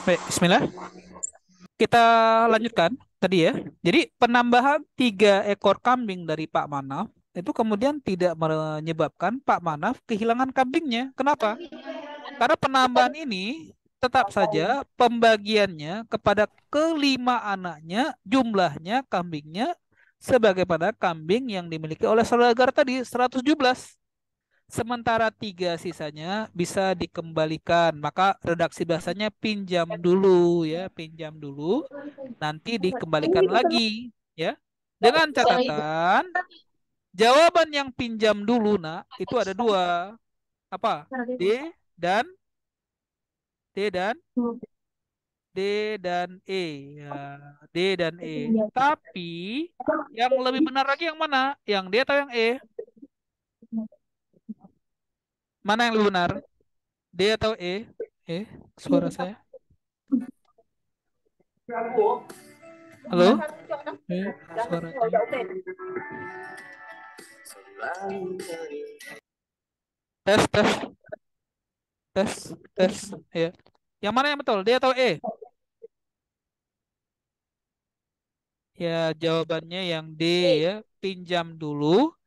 Baik, Bismillah. Kita lanjutkan tadi ya. Jadi penambahan 3 ekor kambing dari Pak Manaf itu kemudian tidak menyebabkan Pak Manaf kehilangan kambingnya. Kenapa? Karena penambahan ini tetap saja pembagiannya kepada kelima anaknya, jumlahnya kambingnya sebagaimana kambing yang dimiliki oleh saudagar tadi 117. Sementara 3 sisanya bisa dikembalikan. Maka redaksi bahasanya pinjam dulu ya, pinjam dulu, nanti dikembalikan lagi ya. Dengan catatan jawaban yang pinjam dulu nak itu ada dua. Apa? D dan D dan D dan E ya, D dan E. Tapi yang lebih benar lagi yang mana? Yang D atau yang E? Mana yang lebih benar? D atau E? Suara saya. Halo? Suaranya. Tes, tes, tes, tes. Ya. Yang mana yang betul? D atau E? Ya, jawabannya yang D ya. Pinjam dulu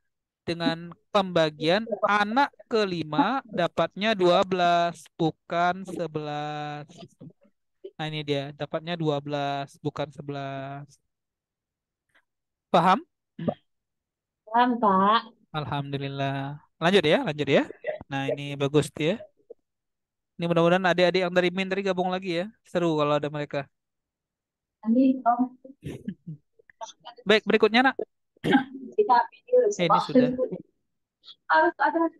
dengan pembagian anak kelima dapatnya 12 bukan 11. Nah, ini dia, dapatnya 12 bukan 11. Paham? Paham, Pak. Alhamdulillah. Lanjut ya, lanjut ya. Nah, ini bagus ya. Ini mudah-mudahan adik-adik yang dari Min tadi gabung lagi ya. Seru kalau ada mereka. Nanti Baik, berikutnya nak. kita video Ini sudah. harus ada.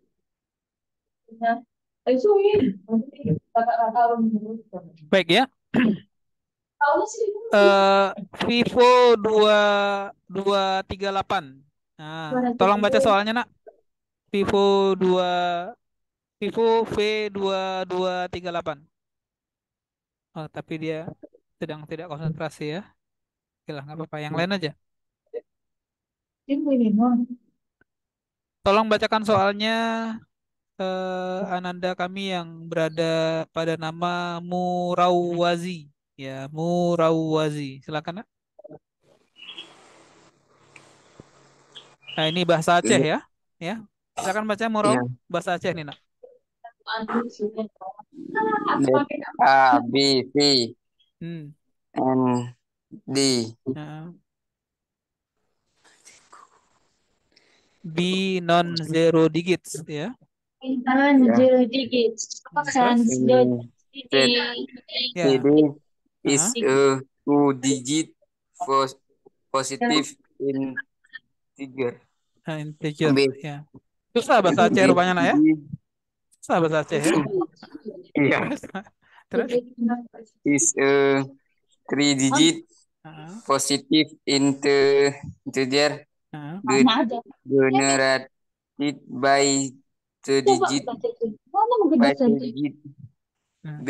Baik ya. eh Vivo 2238. Nah, tolong baca soalnya nak. Vivo 2 Vivo V2238. Oh, tapi dia sedang tidak konsentrasi ya. Oke lah, nggak apa-apa. Yang lain aja. Tolong bacakan soalnya Ananda kami yang berada pada nama Murawazi. Ya, Murawazi. Silakan nak. Nah, ini bahasa Aceh Iya. ya. Ya. Silakan baca Murau, Iya. bahasa Aceh nih nak. A, B, C, Hmm. N, D. Nah, B non zero digits ya. Ya. Zero digits. Terus Sans zero Z, C, ya. D Heeh. is a two-digit positive integer. Integer B, ya. Susah bahasa Aceh B, rupanya nak C, ya. D. Susah bahasa Aceh ya. Iya. Terus terus. Is a three-digit Heeh. positive integer Heeh. Mana ada? generated by the Coba digit baca itu. Mana mungkin by bahasa the itu? digit Nah, B,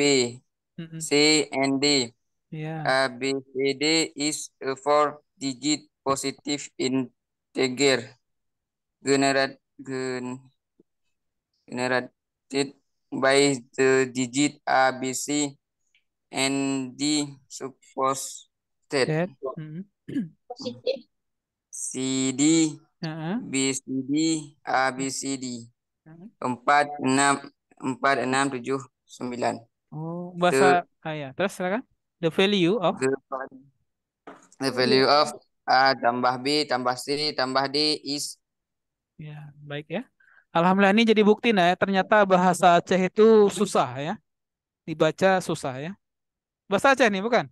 mm-mm. C, and D. Ya. A, B, C, D is a four-digit positive integer generate, generated by the digit A, B, C, and D supposed That. Mm-mm. Positif. C, D, Heeh. B, C, D, A, B, C, D. Heeh. 4, 6, 4, 6, 7, 9. Oh, The, bahasa ya. Terus silakan. The value of the, the value of A tambah B tambah C tambah D is. ya, baik ya. Alhamdulillah ini jadi bukti nah ya, ternyata bahasa Aceh itu susah ya. Dibaca susah ya. Bahasa Aceh nih bukan?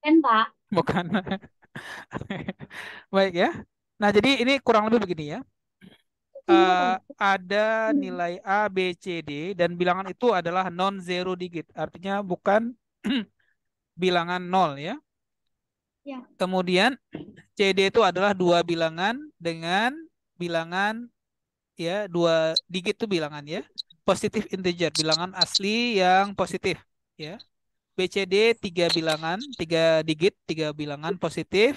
Kan, Pak? Bukan. Baik ya. Nah, jadi ini kurang lebih begini ya. Ada nilai A, B, C, D dan bilangan itu adalah non zero digit. Artinya bukan bilangan nol ya. Ya. Kemudian CD itu adalah dua bilangan dengan bilangan ya, dua digit itu bilangan ya. Positif integer, bilangan asli yang positif ya. BCD tiga bilangan, tiga digit, tiga bilangan positif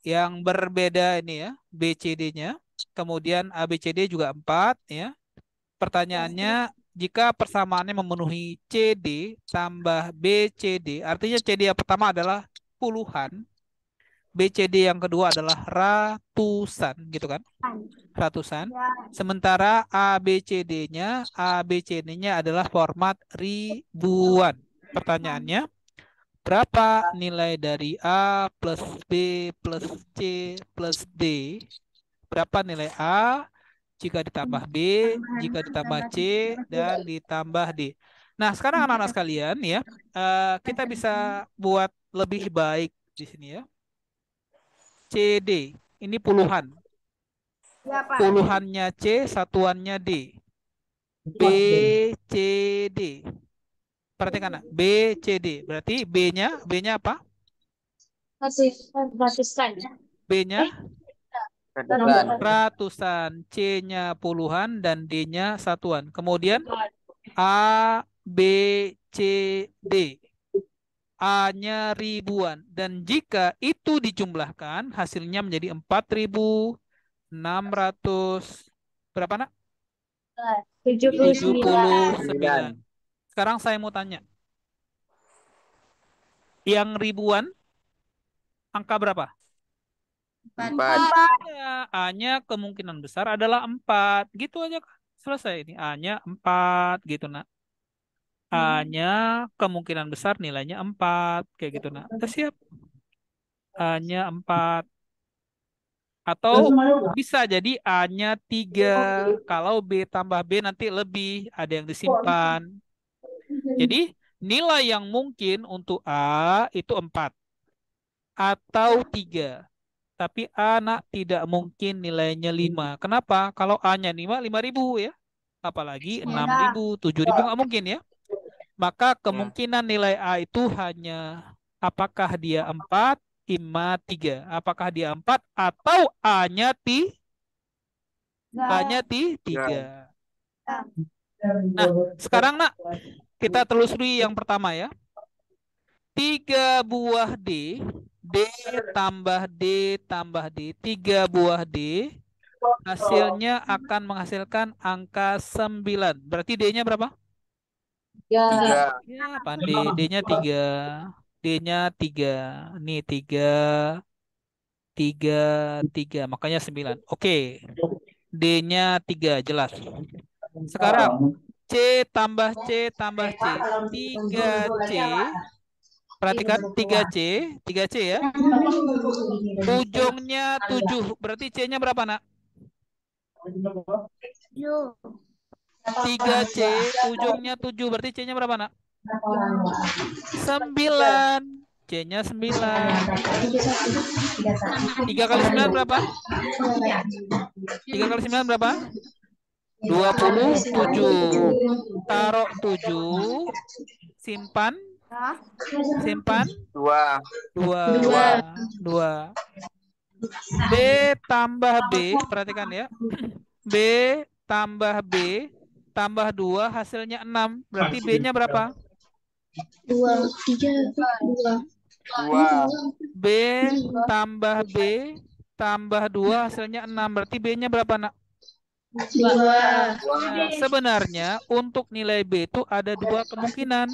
yang berbeda ini ya, BCD-nya. Kemudian ABCD juga 4 ya. Pertanyaannya jika persamaannya memenuhi CD tambah BCD, artinya CD yang pertama adalah puluhan, BCD yang kedua adalah ratusan, gitu kan? Ratusan. Sementara ABCD-nya adalah format ribuan. Pertanyaannya, berapa nilai dari A plus B plus C plus D? Berapa nilai A jika ditambah B, jika ditambah C, dan ditambah D? Nah, sekarang anak-anak sekalian ya, kita bisa buat lebih baik di sini ya. CD, ini puluhan. Ya, Pak. Puluhannya C, satuannya D. B, C, D. Perhatikan, nak. B, C, D. Berarti B-nya apa? Ratusan. B-nya Ratusan. ratusan, C-nya puluhan, dan D-nya satuan. Kemudian A, B, C, D. A-nya ribuan. Dan jika itu dijumlahkan, hasilnya menjadi 4.600. Berapa, nak? 79. 79. Sekarang saya mau tanya. Yang ribuan, angka berapa? 4. Ya, A-nya kemungkinan besar adalah 4. Gitu aja. Selesai ini. A-nya 4. Gitu, nak. A-nya kemungkinan besar nilainya 4. Kayak gitu, nak. Udah siap. A-nya 4. Atau bisa jadi A-nya 3. Kalau B tambah B nanti lebih. Ada yang disimpan. Jadi nilai yang mungkin untuk A itu 4. Atau 3. Tapi anak tidak mungkin nilainya 5. Kenapa? Kalau A-nya 5, 5.000 ya. Apalagi 6.000, 7.000 nggak mungkin ya. Maka kemungkinan nilai A itu hanya apakah dia 4, 5, 3. Apakah dia 4 atau A-nya 3. Nah, sekarang nak kita telusuri yang pertama ya. 3 buah D, D tambah D tambah D, 3 buah D, hasilnya akan menghasilkan angka 9. Berarti D-nya berapa? 3. Ya, pandai. D-nya 3. D-nya 3. Nih 3, 3, 3. Makanya 9. Oke. D-nya 3. Jelas. Sekarang C tambah C tambah C. 3C. Perhatikan 3C. 3C ya. Ujungnya 7. Berarti C-nya berapa, nak? 3C. Ujungnya 7. Berarti C-nya berapa, nak? 9. C-nya 9. 3 kali 9 berapa? 3 kali 9 berapa? 27. Taruh 7. Simpan. Simpan. 2. 2. B tambah B. Perhatikan ya. B tambah B tambah 2 hasilnya 6. Berarti B-nya berapa? 2. 2. B tambah B tambah 2 hasilnya 6. Berarti B-nya berapa, nak? 2. Ya, sebenarnya untuk nilai B itu ada 2 kemungkinan.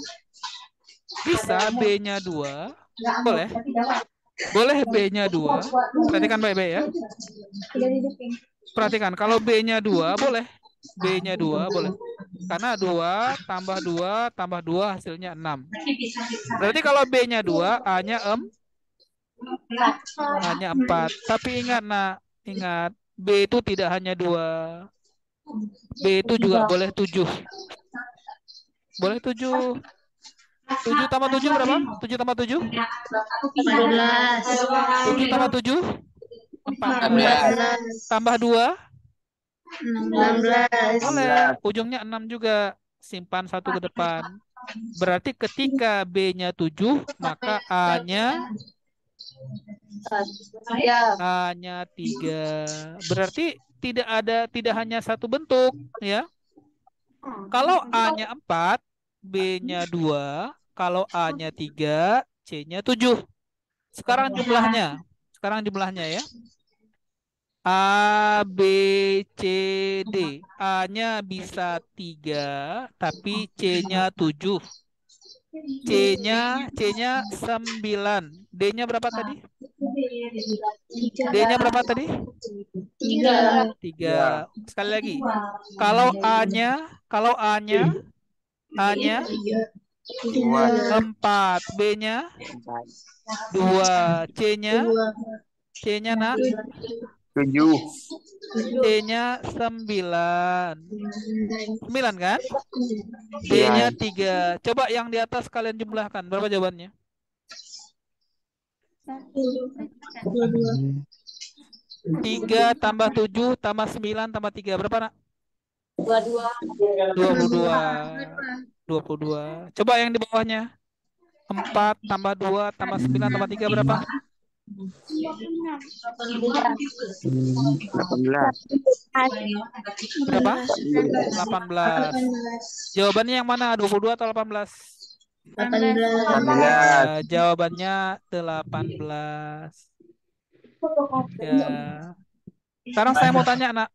Bisa B-nya 2. Boleh. Boleh B-nya 2. Perhatikan baik-baik ya. Perhatikan, kalau B-nya 2 boleh. B-nya 2 boleh. Karena 2 tambah 2 tambah 2 hasilnya 6. Berarti kalau B-nya 2, A-nya 4. Tapi ingat, nak, ingat B itu tidak hanya 2. B itu juga boleh 7. Boleh 7. 7 tambah 7 berapa? 7 tambah 7? 7 tambah 7? 14. Tambah 2? 16. Boleh. Ujungnya 6 juga. Simpan 1 ke depan. Berarti ketika B-nya 7, maka A-nya A-nya 3. Berarti tidak hanya satu bentuk ya. Kalau A-nya 4, B-nya 2, kalau A-nya 3, C-nya 7. Sekarang jumlahnya ya. A, B, C, D. A-nya bisa 3, tapi C-nya 7. C-nya 9. D-nya berapa tadi? D-nya berapa tadi? Tiga. 3. Ya. Sekali lagi. Kalau A-nya, kalau A-nya, A-nya Dua. 4, B-nya Empat. 2, C-nya, Dua. C-nya nak, 7. C-nya 9. 9 kan? D-nya Ya. 3. Coba yang di atas kalian jumlahkan. Berapa jawabannya? Dua. 3 tambah 7 tambah 9 tambah 3. Berapa nak? 22. 22. Coba yang di bawahnya. 4 tambah 2 tambah 9 tambah 3 berapa? 18. Berapa? 18. Jawabannya yang mana? 22 atau 18? 18. Jawabannya 18. Ya. Sekarang saya mau tanya, nak.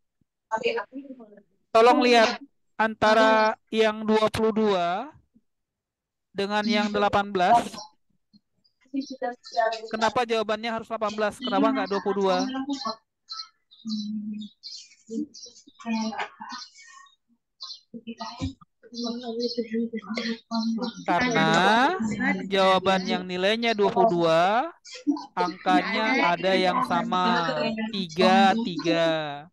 Tolong lihat antara yang 22 dengan yang 18. Kenapa jawabannya harus 18? Kenapa nggak 22? Karena jawaban yang nilainya 22, angkanya ada yang sama. 3, 3.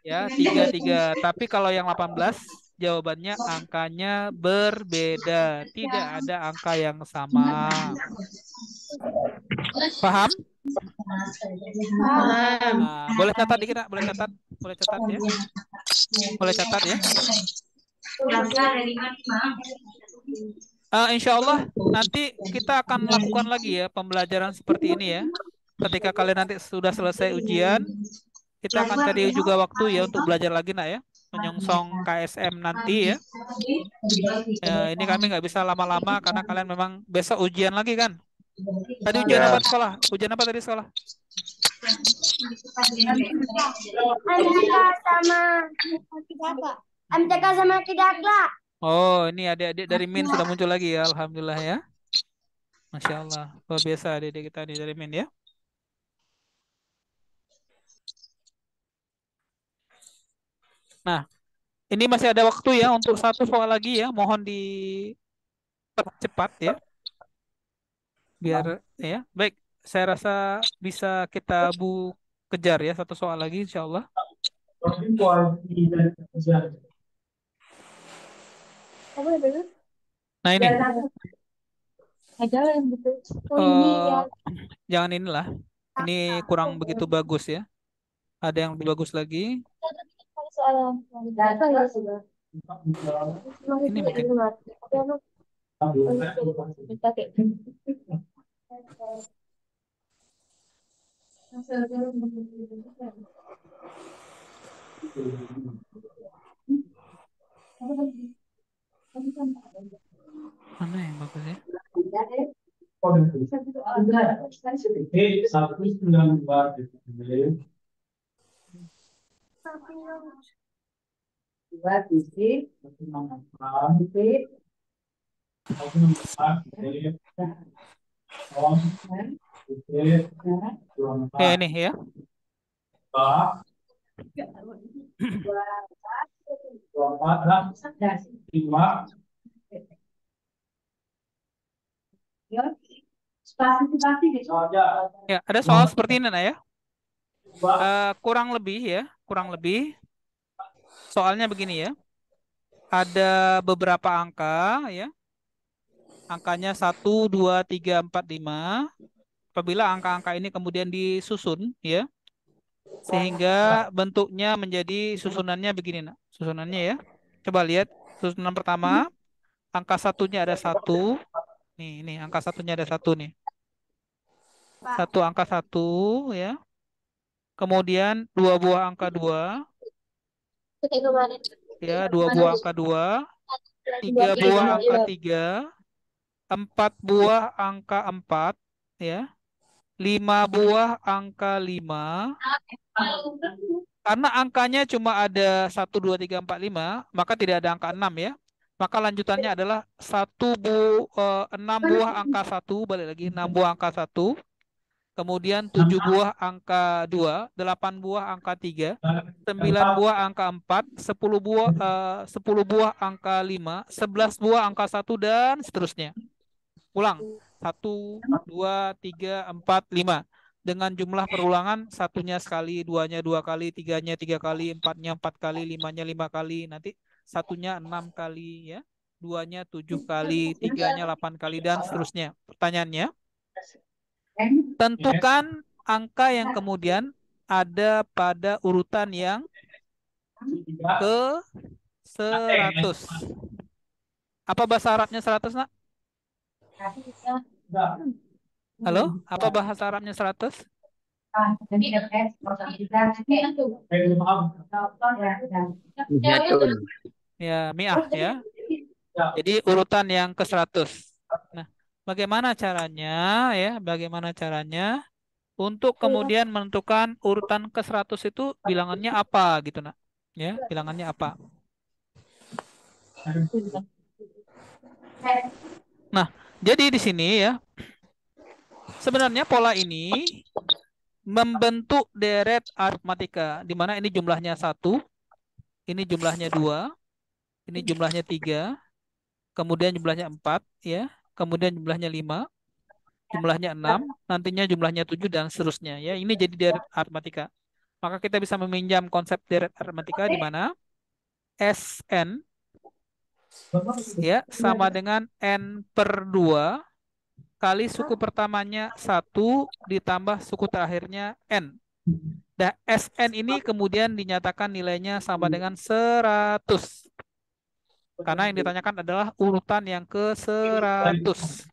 Ya, 3, 3. Tapi kalau yang 18, jawabannya angkanya berbeda. Tidak ada angka yang sama. Paham? Nah, boleh catat dikit, nak? Boleh catat? Boleh catat ya? Boleh catat ya? Insya Allah nanti kita akan melakukan lagi ya pembelajaran seperti ini ya. Ketika kalian nanti sudah selesai ujian, kita akan cari juga waktu ya untuk belajar lagi, nak ya. Menyongsong KSM nanti ya. Ini kami nggak bisa lama-lama karena kalian memang besok ujian lagi kan. Tadi ujian Ya. apa di sekolah? Ujian apa tadi sekolah? MTK sama Kidakla. Oh, ini adik-adik dari Min sudah muncul lagi ya. Alhamdulillah ya. Masya Allah. Luar biasa adik-adik kita nih dari Min ya. Nah, ini masih ada waktu ya untuk satu soal lagi ya. Mohon dipercepat ya. Biar ya. Baik, saya rasa bisa kita kejar ya satu soal lagi insya Allah. Nah ini, eh, jangan inilah. Ini kurang begitu bagus ya. Ada yang lebih bagus lagi. Ini mungkin. Mana yang bagus ya? Ya ini ya. Ya, ada soal seperti ini, nah ya. Kurang lebih ya, kurang lebih. Soalnya begini ya. Ada beberapa angka ya. Angkanya 1, 2, 3, 4, 5. Apabila angka-angka ini kemudian disusun ya, sehingga bentuknya menjadi susunannya begini, nak. Susunannya ya. Coba lihat susunan pertama, angka satunya ada 1. Nih angka satunya ada 1 nih. Satu angka 1 ya. Kemudian 2 buah angka 2 ya, 2 buah angka 2, 3 buah angka 3, 4 buah angka 4 ya. 5 buah angka 5. Karena angkanya cuma ada 1, 2, 3, 4, 5, maka tidak ada angka 6 ya. Maka lanjutannya adalah 6 buah angka 1, balik lagi 6 buah angka 1. Kemudian 7 buah angka 2, 8 buah angka 3, 9 buah angka 4, 10 buah angka 5, 11 buah angka 1 dan seterusnya. Ulang. 1, 2, 3, 4, 5. Dengan jumlah perulangan satunya sekali, duanya 2 kali, tiganya 3 kali, empatnya 4 kali, limanya 5 kali, nanti satunya 6 kali ya. Duanya 7 kali, tiganya 8 kali dan seterusnya. Pertanyaannya, tentukan angka yang kemudian ada pada urutan yang ke 100. Apa bahasa Arabnya 100, nak? Halo? Apa bahasa Arabnya 100? Mi'atun. Ya, mi'ah ya. Jadi urutan yang ke 100. Nah, bagaimana caranya ya? Bagaimana caranya untuk kemudian menentukan urutan ke 100 itu bilangannya apa gitu, nak? Ya, bilangannya apa? Nah, jadi di sini ya, sebenarnya pola ini membentuk deret aritmatika, di mana ini jumlahnya 1, ini jumlahnya 2, ini jumlahnya 3, kemudian jumlahnya 4, ya, kemudian jumlahnya 5, jumlahnya 6, nantinya jumlahnya 7 dan seterusnya ya. Ini jadi deret aritmatika. Maka kita bisa meminjam konsep deret aritmatika di mana Sn ya sama dengan n per 2 kali suku pertamanya 1 ditambah suku terakhirnya n. Dan Sn ini kemudian dinyatakan nilainya sama dengan 100. Karena yang ditanyakan adalah urutan yang ke 100.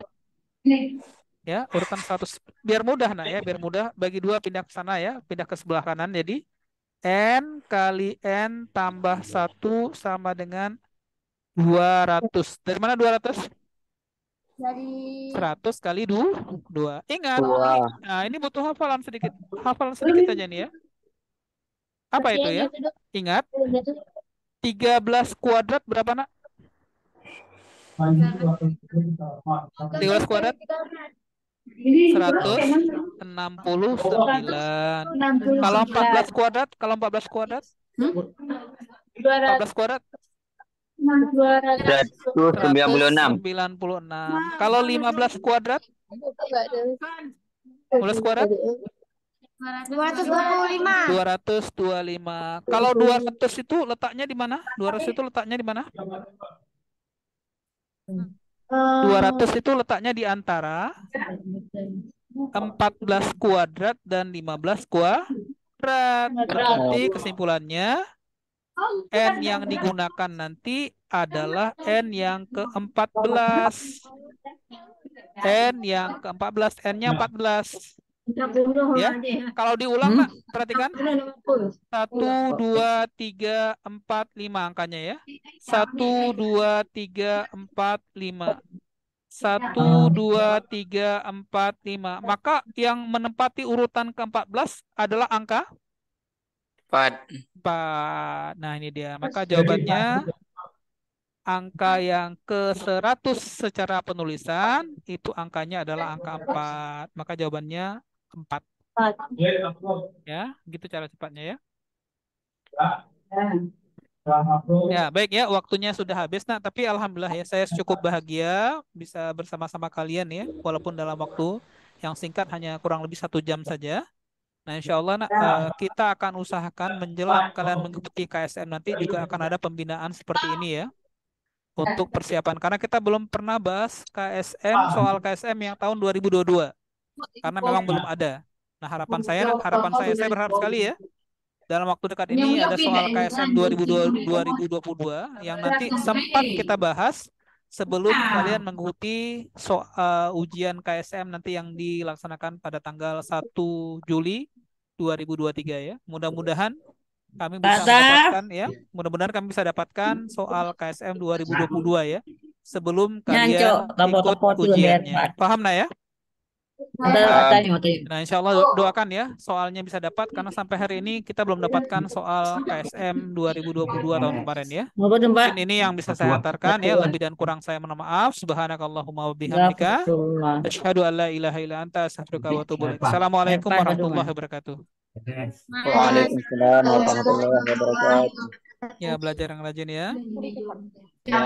Ya, urutan 100. Biar mudah, nak ya, biar mudah. Bagi 2 pindah ke sana ya, pindah ke sebelah kanan. Jadi n kali n tambah 1 sama dengan 200. Dari mana 200? Dari 100 kali 2. Ingat, Dua. ini butuh hafalan sedikit. Hafalan sedikit aja nih ya. Apa itu ya? Ingat, 13 kuadrat berapa, nak? 13 kuadrat 169. Kalau 14 kuadrat, 14 kuadrat 196. 196. Kalau 15 kuadrat 15 kuadrat 225. 225. Kalau 200 itu letaknya di mana? 200 itu letaknya di mana? 200 itu letaknya di antara 14 kuadrat dan 15 kuadrat. Berarti kesimpulannya n yang digunakan nanti adalah n yang ke-14. N yang ke-14, n-nya 14. Ya, kalau diulang, nak, perhatikan. 1, 2, 3, 4, 5 angkanya ya. 1, 2, 3, 4, 5. 1, 2, 3, 4, 5. Maka yang menempati urutan ke-14 adalah angka 4. 4. Nah, ini dia. Maka jawabannya angka yang ke-100 secara penulisan itu angkanya adalah angka 4. Maka jawabannya 4. Ya, gitu cara cepatnya ya. Ya, baik ya, waktunya sudah habis, nak. Tapi alhamdulillah ya, saya cukup bahagia bisa bersama-sama kalian ya, walaupun dalam waktu yang singkat hanya kurang lebih 1 jam saja. Nah, insya Allah, nak, kita akan usahakan menjelang kalian mengikuti KSM nanti juga akan ada pembinaan seperti ini ya, untuk persiapan. Karena kita belum pernah bahas KSM, soal KSM yang tahun 2022, karena memang belum ada. Nah, harapan saya berharap sekali ya, dalam waktu dekat ini ada soal KSM 2022 yang nanti sempat kita bahas sebelum kalian mengikuti ujian KSM nanti yang dilaksanakan pada tanggal 1 Juli 2023 ya. Mudah-mudahan kami bisa mendapatkan ya, mudah-mudahan kami bisa dapatkan soal KSM 2022 ya sebelum kalian ikut ujiannya. Paham, nah ya? Tanya, tanya. Nah, insya Allah doakan ya soalnya bisa dapat karena sampai hari ini kita belum dapatkan soal KSM 2022 tahun kemarin ya. Apa tuh, Mbak? Mungkin ini yang bisa saya antarkan ya. Lebih dan kurang saya mohon maaf. Subhanakallahumma wa bihamdika. Gafurullah. Asyhadu an la ilaha illa anta astaghfiruka wa atubu ilaik. Assalamualaikum Apa warahmatullahi dong? wabarakatuh. Waalaikumsalam warahmatullahi wabarakatuh. Ya, belajar yang rajin ya. Ya.